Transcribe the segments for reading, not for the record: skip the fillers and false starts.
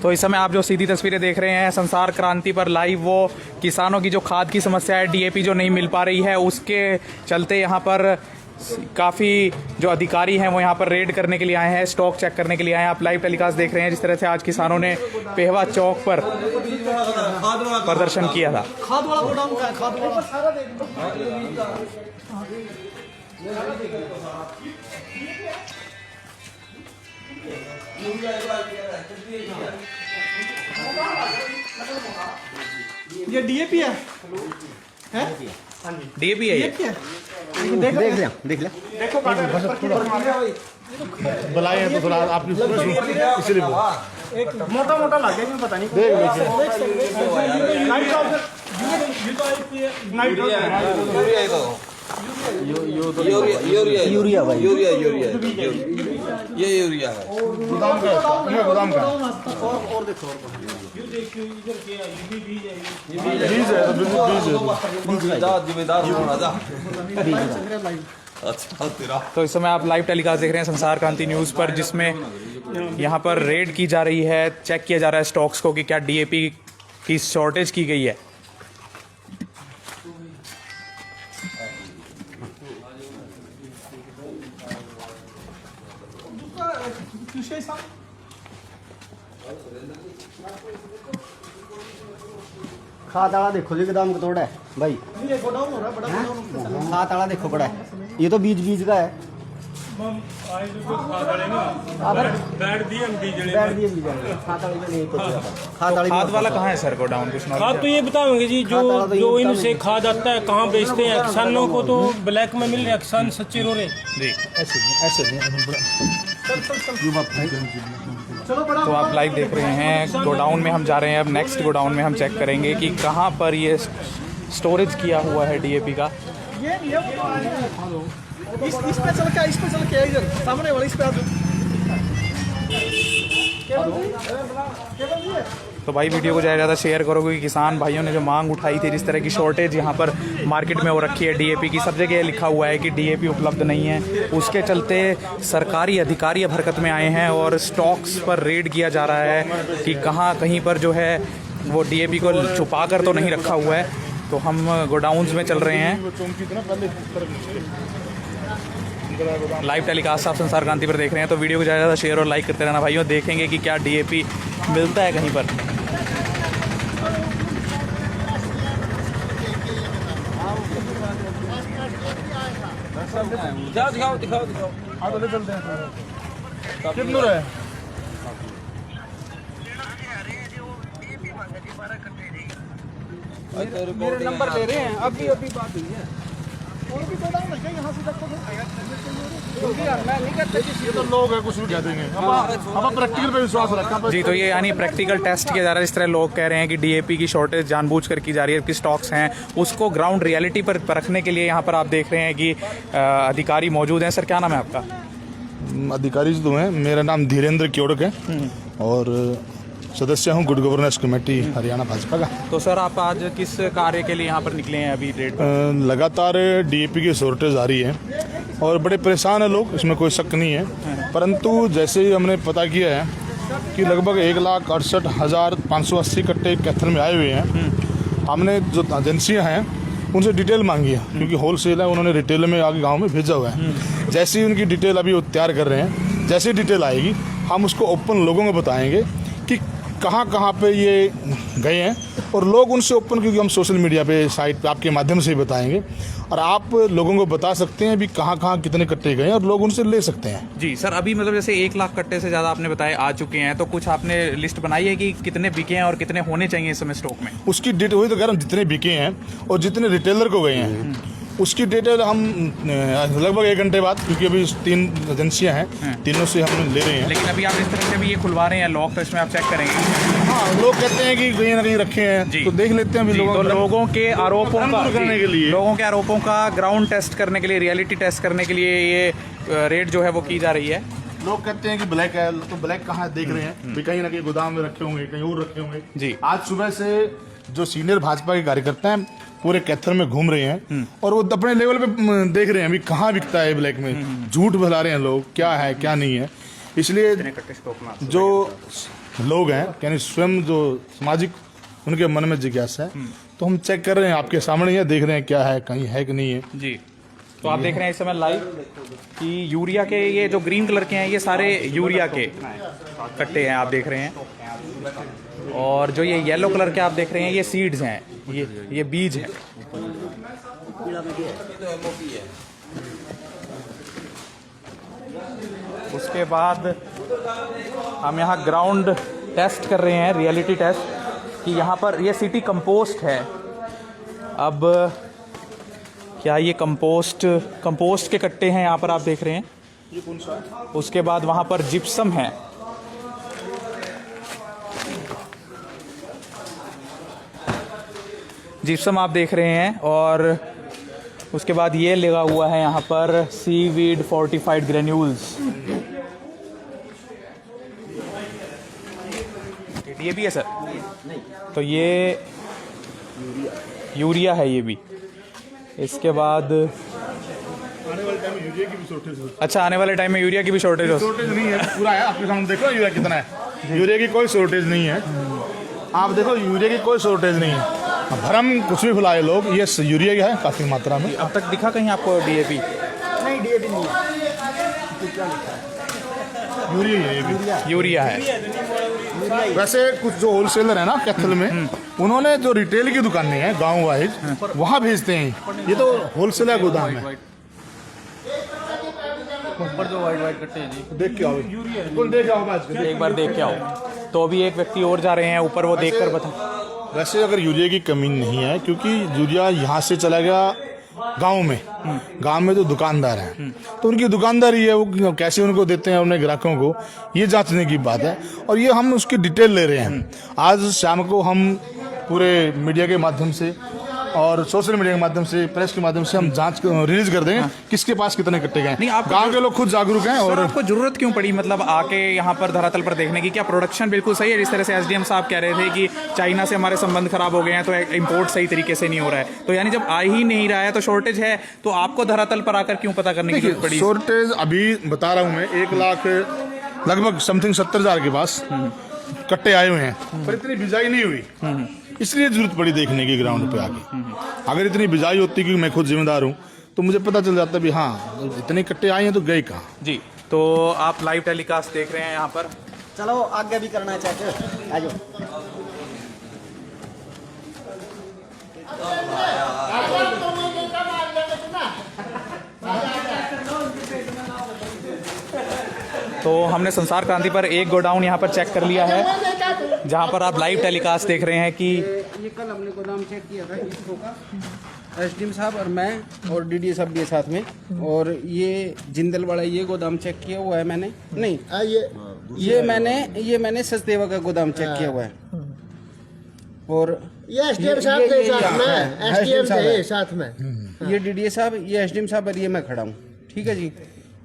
तो इस समय आप जो सीधी तस्वीरें देख रहे हैं संसार क्रांति पर लाइव, वो किसानों की जो खाद की समस्या है, डीएपी जो नहीं मिल पा रही है, उसके चलते यहाँ पर काफ़ी जो अधिकारी हैं वो यहाँ पर रेड करने के लिए आए हैं, स्टॉक चेक करने के लिए आए हैं। आप लाइव टेलीकास्ट देख रहे हैं जिस तरह से आज किसानों ने पेहवा चौक पर प्रदर्शन किया था। खाद वाला गोदाम का है, खाद वाला ये डीएपी है, डीएपी है ये। देख ले देखो बुलाए हैं तो थोड़ा आपने इसलिए एक मोटा मोटा लगे मैं पता नहीं देख लीजिए। नाइट ऑफ नाइट यूरिया भाई यूरिया ये यूरिया है गोदाम का गोदाम का और देखो इधर क्या ये भी बीज है, बीज है, बिल्कुल बीज है। जिम्मेदार अच्छा तेरा। तो इस समय आप लाइव टेलीकास्ट देख रहे हैं संसार क्रांति न्यूज़ पर, जिसमें यहाँ पर रेड की जा रही है, चेक किया जा रहा है स्टॉक्स को कि क्या डीएपी की शॉर्टेज की गई है। खाद वाला देखो जी गोदाम कतोड़ा है भाई, ये गोडाउन हो रहा है बड़ा गोडाउन। खाद वाला देखो बड़ा है, ये तो बीज का है। खाद वाला कहाँ है सर गोडाउन? कुछ खाद तो ये बताओगे जी, जो इनसे खाद आता है कहाँ बेचते हैं? किसानों को तो ब्लैक में मिल रहा है, किसान सच्चे रो रहे जी। चलो बड़ा तो आप लाइव देख रहे हैं, गोडाउन में हम जा रहे हैं। अब नेक्स्ट गोडाउन में हम चेक करेंगे कि कहाँ पर ये स्टोरेज किया हुआ है डीएपी का। ये इस पे चल के इधर सामने वाली इस पे तो भाई वीडियो को ज़्यादा शेयर करो, क्योंकि किसान भाइयों ने जो मांग उठाई थी, जिस तरह की शॉर्टेज यहाँ पर मार्केट में हो रखी है डीएपी की, सब जगह लिखा हुआ है कि डीएपी उपलब्ध नहीं है, उसके चलते सरकारी अधिकारी अब हरकत में आए हैं और स्टॉक्स पर रेड किया जा रहा है कि कहाँ कहीं पर जो है वो डीएपी को छुपा कर तो नहीं रखा हुआ है। तो हम गोडाउन्स में चल रहे हैं। लाइव टेलीकास्ट आप संसार क्रांति पर देख रहे हैं, तो वीडियो को ज़्यादा शेयर और लाइक करते रहना भाइयों। देखेंगे कि क्या डीएपी मिलता है कहीं पर। दिखाओ कितना है? मेरे नंबर ले रहे हैं, अभी बात हुई है। और भी गोदाम है क्या यहाँ से देखो तो? मैं नहीं करता ये तो लोग है, कुछ भी कह देंगे। हम प्रैक्टिकल पे विश्वास रखा। जी, तो ये यानी प्रैक्टिकल टेस्ट किया जा रहा है। इस तरह लोग कह रहे हैं कि डीएपी की शॉर्टेज जानबूझकर की जा रही है, कि स्टॉक्स हैं उसको ग्राउंड रियलिटी पर परखने के लिए यहाँ पर आप देख रहे हैं कि अधिकारी मौजूद हैं। सर क्या नाम है आपका? अधिकारी जो हैं, मेरा नाम धीरेन्द्र क्योड़क है और सदस्य हूँ good governance committee Haryana Bhajpa का। तो सर आप आज किस कार्य के लिए यहाँ पर निकले हैं अभी रेड पर? लगातार डीएपी की शॉर्टेज आ रही है और बड़े परेशान है लोग, इसमें कोई शक नहीं है। परंतु जैसे ही हमने पता किया है कि लगभग 1,68,580 कट्टे कैथल में आए हुए हैं, हमने जो एजेंसियां हैं उनसे डिटेल मांगी है, क्योंकि होलसेल है, उन्होंने रिटेल में आगे गांव में भेजा हुआ है। जैसे ही उनकी डिटेल अभी वो तैयार कर रहे हैं, जैसे ही डिटेल आएगी हम उसको ओपन लोगों को बताएंगे कि कहाँ पे ये गए हैं, और लोग उनसे ओपन, क्योंकि हम सोशल मीडिया पे साइट पे आपके माध्यम से ही बताएंगे और आप लोगों को बता सकते हैं भी कहाँ कितने कट्टे गए हैं और लोग उनसे ले सकते हैं। जी सर, अभी मतलब जैसे 1 लाख कट्टे से ज़्यादा आपने बताए आ चुके हैं, तो कुछ आपने लिस्ट बनाई है कि कितने बिके हैं और कितने होने चाहिए इस समय स्टॉक में? उसकी डिटेल वही तो कह रहा हूँ, जितने बिके हैं और जितने रिटेलर को गए हैं उसकी डिटेल हम लगभग 1 घंटे बाद, क्योंकि अभी 3 एजेंसियां हैं, तीनों से हम ले रहे हैं। लेकिन अभी आप इस तरह से भी ये खुलवा रहे हैं लॉक, तो इसमें आप चेक करेंगे? हाँ, लोग कहते हैं कि कहीं ना कहीं रखे हैं, तो देख लेते हैं। तो लोगों के आरोपों का ग्राउंड टेस्ट करने के लिए, रियलिटी टेस्ट करने के लिए ये रेड जो है वो की जा रही है। लोग कहते हैं कि ब्लैक है, तो ब्लैक कहाँ देख रहे हैं, कहीं ना कहीं गोदाम में रखे होंगे, कहीं और रखे होंगे। जी, आज सुबह से जो सीनियर भाजपा के कार्यकर्ता हैं पूरे कैथल में घूम रहे हैं और वो अपने लेवल पे देख रहे हैं अभी कहाँ बिकता है ब्लैक में। झूठ फैला रहे हैं लोग, क्या है क्या नहीं है। इसलिए जो लोग हैं, यानी स्वयं जो सामाजिक उनके मन में जिज्ञासा है, तो हम चेक कर रहे हैं, आपके सामने ही देख रहे हैं क्या है, कहीं है कि नहीं है। जी, तो आप देख रहे हैं इस समय लाइव कि यूरिया के ये जो ग्रीन कलर के हैं ये सारे यूरिया के कट्टे हैं, आप देख रहे हैं। और जो ये येलो कलर के आप देख रहे हैं ये सीड्स हैं, ये बीज हैं। उसके बाद हम यहाँ ग्राउंड टेस्ट कर रहे हैं, रियलिटी टेस्ट, कि यहाँ पर ये सिटी कंपोस्ट है। अब क्या ये कंपोस्ट के कट्टे हैं यहाँ पर आप देख रहे हैं। ये कौन सा है? उसके बाद वहाँ पर जिप्सम है। जिप्सम आप देख रहे हैं। और उसके बाद ये लगा हुआ है यहाँ पर सीवीड फोर्टिफाइड ग्रेन्यूल्स। ये भी है सर, तो ये यूरिया है ये भी। इसके बाद आने वाले टाइम में यूरिया की भी शॉर्टेज हो। अच्छा, आने वाले टाइम में यूरिया की भी शॉर्टेज हो। शॉर्टेज नहीं है, पूरा है आपके सामने, देखो यूरिया कितना है। यूरिया की कोई शॉर्टेज नहीं है, आप देखो यूरिया की कोई शॉर्टेज नहीं है। भरम कुछ भी फैलाए लोग, ये यूरिया है काफ़ी मात्रा में। अब तक दिखा कहीं आपको डीएपी? नहीं, डीएपी नहीं है। तो क्या लिखा है? यूरिया ही है, ये भी यूरिया है। वैसे कुछ जो होलसेलर है ना कैथल में, उन्होंने जो रिटेल की दुकानें हैं गांव वाइज, वहाँ भेजते हैं। ये तो होलसेलर गोदाम है। ऊपर जो वाइट कट्टे हैं जी, देख के आओ, कौन देख आओ आज के? एक बार देख के आओ। तो अभी एक व्यक्ति और जा रहे हैं ऊपर, वो देख कर बता। वैसे अगर यूरिया की कमी नहीं है, क्योंकि यूरिया यहाँ से चला गया गांव में जो दुकानदार हैं, तो उनकी दुकानदारी है, वो कैसे उनको देते हैं अपने ग्राहकों को, ये जांचने की बात है। और ये हम उसकी डिटेल ले रहे हैं। आज शाम को हम पूरे मीडिया के माध्यम से और सोशल मीडिया के माध्यम से, प्रेस के माध्यम से हम जांच रिलीज कर देंगे किसके पास कितने कट्टे गए। नहीं, आप गांव के लोग खुद जागरूक हैं। और आपको जरूरत क्यों पड़ी मतलब आके यहाँ पर धरातल पर देखने की? क्या प्रोडक्शन बिल्कुल सही है? जिस तरह से एसडीएम साहब कह रहे थे कि चाइना से हमारे संबंध खराब हो गए हैं, तो इंपोर्ट सही तरीके से नहीं हो रहा है, तो यानी जब आ ही नहीं रहा है तो शॉर्टेज है, तो आपको धरातल पर आकर क्यों पता करने की जरूरत पड़ी? शॉर्टेज अभी बता रहा हूँ मैं, 1 लाख लगभग समथिंग 70,000 के पास कट्टे आए हुए हैं, पर इतनी बिजाई नहीं हुई, इसलिए जरूरत पड़ी देखने की ग्राउंड पे आके। अगर इतनी बिजाई होती, क्योंकि मैं खुद जिम्मेदार हूँ, तो मुझे पता चल जाता भी हाँ इतने कट्टे आए हैं तो गए कहाँ। जी, तो आप लाइव टेलीकास्ट देख रहे हैं यहाँ पर। चलो आगे भी करना है चेक, आ जाओ। तो हमने संसार क्रांति पर एक गोडाउन यहाँ पर चेक कर लिया है, जहाँ पर आप लाइव टेलीकास्ट देख रहे हैं कि ये कल हमने गोदाम चेक किया था इसको का, एसडीएम साहब और मैं और डीडी साहब भी साथ में। और ये जिंदल वाला ये गोदाम चेक किया हुआ है मैंने, नहीं ये मैंने सचदेवा का गोदाम चेक किया हुआ है। और ये एसडीएम साहब के साथ में, एसडीएम के साथ में, ये डीडी साहब, ये एसडीएम साहब और ये मैं खड़ा हूँ, ठीक है जी।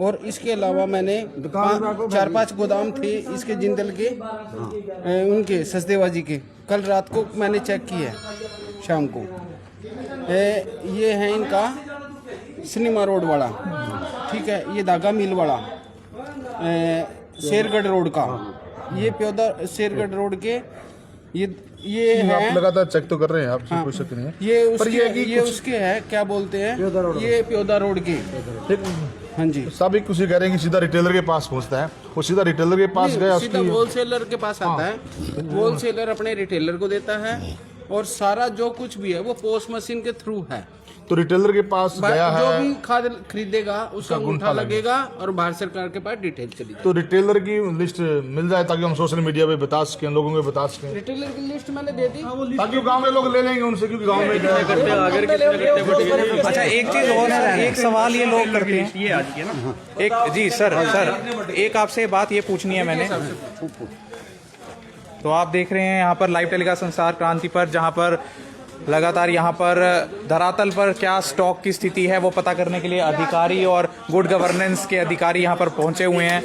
और इसके अलावा मैंने 4-5 गोदाम थे इसके जिंदल के, उनके सचदेवा जी के, कल रात को मैंने चेक किया शाम को। ये है इनका सिनेमा रोड वाला, ठीक है, ये धागा मिल वाला, शेरगढ़ रोड का, ये प्योदा शेरगढ़ रोड के, ये है। आप लगातार चेक तो कर रहे हैं, आपसे कोई शक नहीं है। ये उसके है, क्या बोलते हैं, ये प्योदा रोड के। हाँ जी, सभी कुछ कह रहे हैं कि सीधा रिटेलर के पास पहुंचता है, वो सीधा रिटेलर के पास गया, सीधा होलसेलर के पास आता है, होलसेलर अपने रिटेलर को देता है, और सारा जो कुछ भी है वो पोस्ट मशीन के थ्रू है। तो रिटेलर के पास गया जो है, भी खाद खरीदेगा उसका अंगूठा लगेगा और भारत सरकार के पास डिटेल चली जाएगी। तो रिटेलर की लिस्ट मिल जाए ताकि हम सोशल मीडिया पे बता सकें, लोगों को बता सकें, रिटेलर की लिस्ट मैंने दे दी ताकि गांव के लोग ले लेंगे उनसे, क्योंकि गांव में अच्छा एक चीज और है, एक सवाल ये लोग करते हैं, ये आज ना एक जी सर एक आपसे बात ये पूछनी है मैंने। तो आप देख रहे हैं यहाँ पर लाइव टेलीकास्ट संसार क्रांति पर, जहाँ पर लगातार यहाँ पर धरातल पर क्या स्टॉक की स्थिति है वो पता करने के लिए अधिकारी और गुड गवर्नेंस के अधिकारी यहाँ पर पहुंचे हुए हैं।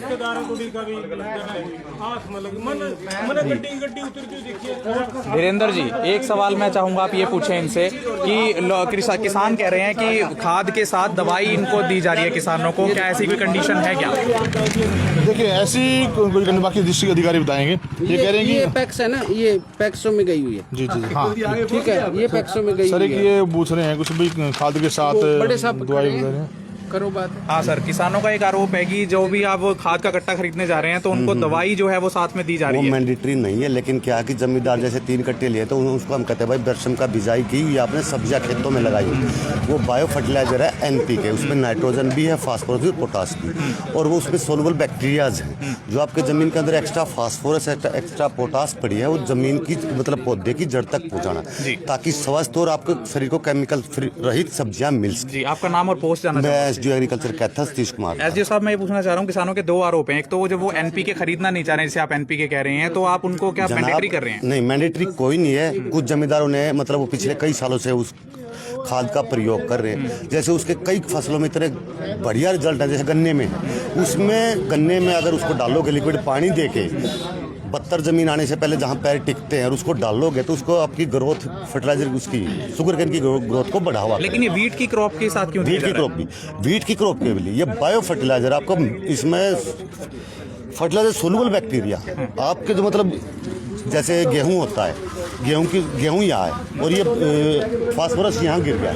वीरेंद्र जी, एक सवाल मैं चाहूँगा आप ये पूछें इनसे कि किसान कह रहे हैं कि खाद के साथ दवाई इनको दी जा रही है किसानों को, क्या ऐसी कोई कंडीशन है क्या? देखिए ऐसी कोई बाकी डिस्ट्रिक्ट अधिकारी बताएंगे। ये कह रहे हैं कि ये पैक्स है ना, ये पैक्सों में गई हुई है। जी जी हाँ ठीक है, ये पैक्सों में गई सर, हुई एक है। ये पूछ रहे हैं कुछ भी खाद के साथ वो बड़े साहब दवाई खड़े हैं। वगैरह। करो बात। हाँ सर, किसानों का एक आरोप है कि जो भी आप खाद का कट्टा खरीदने जा रहे हैं तो उनको दवाई जो है वो साथ में दी जा वो रही है। मैंडेटरी नहीं है, लेकिन क्या है कि जमींदार जैसे 3 कट्टे लिए तो उसको हम कहते हैं भाई बरसम का बिजाई की या आपने सब्जियां खेतों में लगाई। वो बायो फर्टिलाइजर है NPK, उसमें नाइट्रोजन भी है, फास्फोरस भी, पोटास भी, और वो उसमें सोलबल बैक्टीरियाज हैं जो आपके ज़मीन के अंदर एक्स्ट्रा फास्फोरस एक्स्ट्रा पोटास पड़ी है, वो ज़मीन की मतलब पौधे की जड़ तक पहुँचाना ताकि स्वस्थ और आपके शरीर को केमिकल रहित सब्जियाँ मिल सकें। जी, आपका नाम और पोस्ट जानना मैं SDO agriculture Kaithal Satish Kumar. SDO साहब, मैं ये पूछना चाह रहा हूँ, किसानों के 2 आरोप हैं। एक तो वो जो वो NPK खरीदना नहीं चाह रहे हैं, जैसे आप NPK कह रहे हैं, तो आप उनको क्या मैंडेटरी कर रहे हैं? नहीं, मैंडेटरी कोई नहीं है। कुछ जमींदारों ने मतलब वो पिछले कई सालों से उस खाद का प्रयोग कर रहे हैं। जैसे उसके कई फसलों में इतने बढ़िया रिजल्ट है, जैसे गन्ने में, उसमें गन्ने में अगर उसको डालोगे लिक्विड पानी दे के 72 जमीन आने से पहले जहाँ पैर टिकते हैं और उसको डालोगे तो उसको आपकी ग्रोथ फर्टिलाइजर उसकी शुगर केन की ग्रोथ को बढ़ावा। लेकिन ये वीट की क्रॉप के साथ क्यों? वीट की क्रॉप भी, वीट की क्रॉप के लिए ये बायो फर्टिलाइजर आपको इसमें फर्टिलाइजर सोलुबल बैक्टीरिया आपके जो मतलब जैसे गेहूं होता है, गेहूं यहाँ है और ये फास्फोरस यहाँ गिर गया,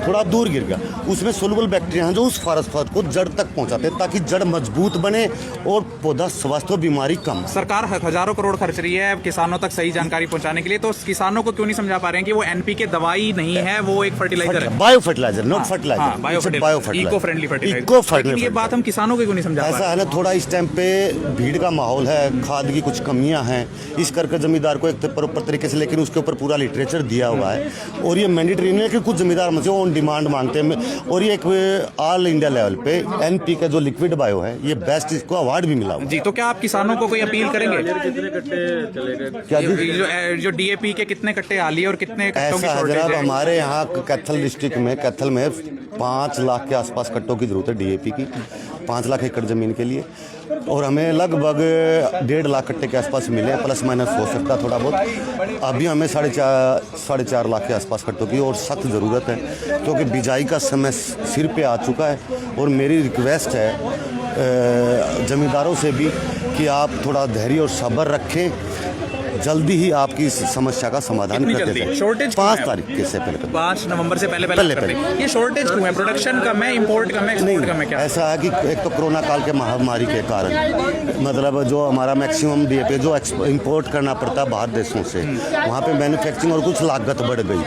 थोड़ा दूर गिर गया, उसमें सोलुबल बैक्टीरिया हैं जो उस फास्फोरस को जड़ तक पहुँचाते हैं ताकि जड़ मजबूत बने और पौधा स्वस्थ हो, बीमारी कम। सरकार हजारों करोड़ खर्च रही है किसानों तक सही जानकारी पहुंचाने के लिए, तो किसानों को क्यों नहीं समझा पा रहे हैं कि वो NPK दवाई नहीं है, वो एक फर्टिलाइजर है, bio fertilizer, not fertilizer, bio fertilizer, eco friendly fertilizer. ये बात हम किसानों को क्यों नहीं समझा पा रहे? ऐसा है ना, थोड़ा इस टाइम पे भीड़ का माहौल है, खाद की कुछ कमियां हैं, इस करके जमींदार को एक प्रॉपर तरीके से, लेकिन उसके ऊपर पूरा लिटरेचर दिया हुआ है और ये मैंडेटरी नहीं है कि कुछ जमींदार मुझे ऑन डिमांड मांगते हैं। और ये एक ऑल इंडिया लेवल पे NPK जो लिक्विड बायो है ये बेस्ट, इसको अवार्ड भी मिला हुआ। जी, तो क्या आप किसानों को कोई अपील करेंगे? क्या जो DAP के कितने कट्टे आ लिए और कितने कट्टों की ऐसा है शॉर्टेज जनाब, है? हमारे यहाँ कैथल डिस्ट्रिक्ट में, कैथल में 5 लाख के आसपास कट्टों की जरूरत है DAP की, 5 लाख एकड़ जमीन के लिए, और हमें लगभग 1.5 लाख कट्टे के आसपास मिले, प्लस माइनस हो सकता है थोड़ा बहुत। अभी हमें 4.5 लाख के आसपास कट्टों की और सख्त ज़रूरत है क्योंकि बिजाई का समय सिर पे आ चुका है। और मेरी रिक्वेस्ट है ज़मींदारों से भी कि आप थोड़ा धैर्य और सब्र रखें, जल्दी ही आपकी इस समस्या का समाधान कर देते हैं। शॉर्टेज 5 तारीख से पहले 5 नवंबर से पहले ये शॉर्टेज क्यों है? प्रोडक्शन कम है, इंपोर्ट कम है, एक्सपोर्ट कम है क्या? ऐसा है कि एक तो कोरोना काल के महामारी के कारण मतलब जो हमारा मैक्सिमम DAP जो इंपोर्ट करना पड़ता है बाहर देशों से, वहाँ पे मैन्युफैक्चरिंग और कुछ लागत बढ़ गई।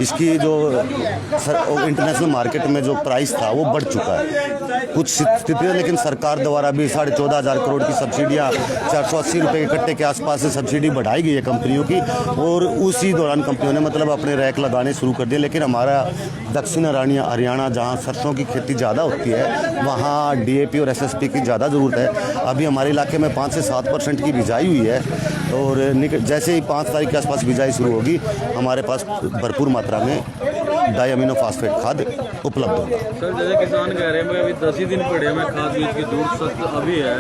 इसकी जो इंटरनेशनल मार्केट में जो प्राइस था वो बढ़ चुका है कुछ स्थिति है, लेकिन सरकार द्वारा भी 14,500 करोड़ की सब्सिडियाँ 480 रुपये के कट्टे के आसपास से सब्सिडी बढ़ाई गई है कंपनियों की, और उसी दौरान कंपनियों ने मतलब अपने रैक लगाने शुरू कर दिए। लेकिन हमारा दक्षिण हरियाणा जहाँ सरसों की खेती ज़्यादा होती है वहाँ DAP और SSP की ज़्यादा ज़रूरत है। अभी हमारे इलाके में 5 से 7% की बिजाई हुई है और जैसे ही 5 तारीख के आसपास बिजाई शुरू होगी हमारे पास भरपूर मात्रा में डाईअमीनो फास्फेट खाद उपलब्ध होगा। सर जैसे किसान कह रहे हैं अभी 10 ही दिन पड़े हैं खाद बीज की दूर सख्त अभी है,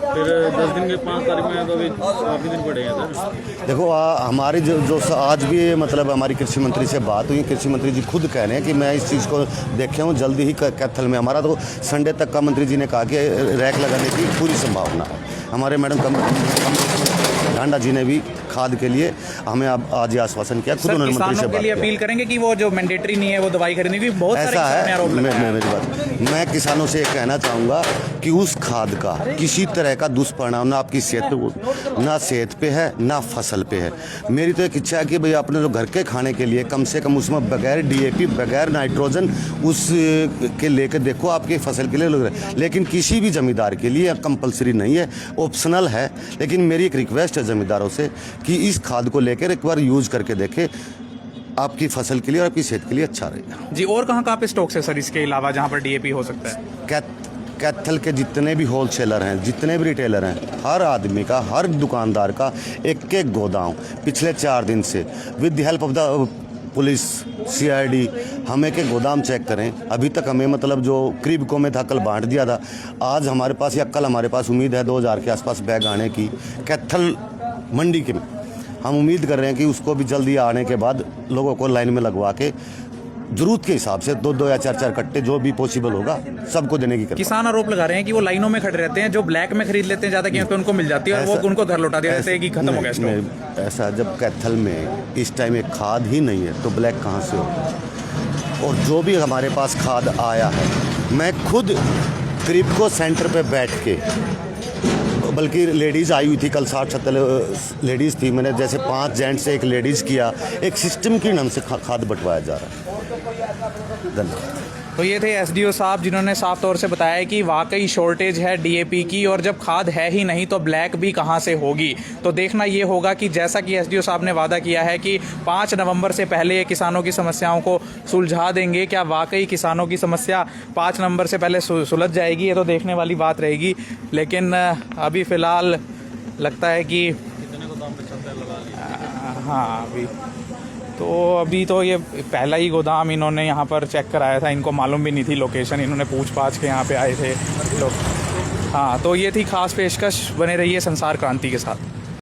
फिर 10 दिन के 5 तारीख में तो अभी काफ़ी दिन पड़े हैं सर। देखो हमारी जो आज भी मतलब हमारी कृषि मंत्री से बात हुई, कृषि मंत्री जी खुद कह रहे हैं कि मैं इस चीज़ को देखे हूँ जल्दी ही कैथल में। हमारा तो संडे तक का मंत्री जी ने कहा कि रैक लगाने की पूरी संभावना है। हमारे मैडम ढांडा जी ने भी खाद के लिए हमें आज आश्वासन किया, खुद उन्होंने मंत्री से बात किया। अपील करेंगे कि वो जो मैंडेटरी नहीं है वो दवाई खरीदने की बहुत ऐसा है। मेरी बात, मैं किसानों से ये कहना चाहूँगा कि उस खाद का किसी तरह का दुष्परिणाम ना आपकी सेहत पे, ना सेहत पे है ना फसल पे है। मेरी तो एक इच्छा है कि भाई अपने जो घर के खाने के लिए कम से कम उसमें बगैर DAP बगैर नाइट्रोजन उस के लेकर देखो आपके फसल के लिए लोग, लेकिन किसी भी जमींदार के लिए कंपलसरी नहीं है, ऑप्शनल है। लेकिन मेरी एक रिक्वेस्ट है जमींदारों से कि इस खाद को लेकर एक बार यूज करके देखें, आपकी फसल के लिए और आपकी सेहत के लिए अच्छा रहेगा। जी, और कहाँ पे स्टॉक है सर इसके अलावा जहाँ पर DAP हो सकता है? कैथल के जितने भी होलसेलर हैं, जितने भी रिटेलर हैं, हर आदमी का, हर दुकानदार का एक गोदाम पिछले 4 दिन से with the help of the police CID हमें के गोदाम चेक करें। अभी तक हमें मतलब जो क्रिबको में था कल बांट दिया था, आज हमारे पास या कल हमारे पास उम्मीद है 2000 के आसपास बैग आने की कैथल मंडी के। हम उम्मीद कर रहे हैं कि उसको भी जल्दी आने के बाद लोगों को लाइन में लगवा के जरूरत के हिसाब से 2-2 या 4-4 कट्टे जो भी पॉसिबल होगा सबको देने की। किसान आरोप लगा रहे हैं कि वो लाइनों में खड़े रहते हैं, जो ब्लैक में खरीद लेते हैं ज़्यादा कीमत पे उनको मिल जाती है और वो उनको घर लौटा देते हैं कि खत्म हो गया स्टॉक। ऐसा जब कैथल में इस टाइम एक खाद ही नहीं है तो ब्लैक कहाँ से होगा? और जो भी हमारे पास खाद आया है, मैं खुद क्रिबको सेंटर पे बैठ के, बल्कि लेडीज़ आई हुई थी कल 60-70 लेडीज़ थी, मैंने जैसे 5 जेंट्स से एक लेडीज़ किया, एक सिस्टम की नाम से खाद बंटवाया जा रहा है। धन्यवाद। तो ये थे SDO साहब जिन्होंने साफ तौर से बताया कि वाकई शॉर्टेज है DAP की, और जब खाद है ही नहीं तो ब्लैक भी कहां से होगी। तो देखना ये होगा कि जैसा कि SDO साहब ने वादा किया है कि 5 नवंबर से पहले ये किसानों की समस्याओं को सुलझा देंगे, क्या वाकई किसानों की समस्या 5 नवंबर से पहले सुलझ जाएगी? ये तो देखने वाली बात रहेगी। लेकिन अभी फ़िलहाल लगता है कि हाँ अभी तो ये पहला ही गोदाम इन्होंने यहाँ पर चेक कराया था, इनको मालूम भी नहीं थी लोकेशन, इन्होंने पूछ पाछ के यहाँ पे आए थे लोग। हाँ, तो ये थी खास पेशकश। बने रहिए संसार क्रांति के साथ।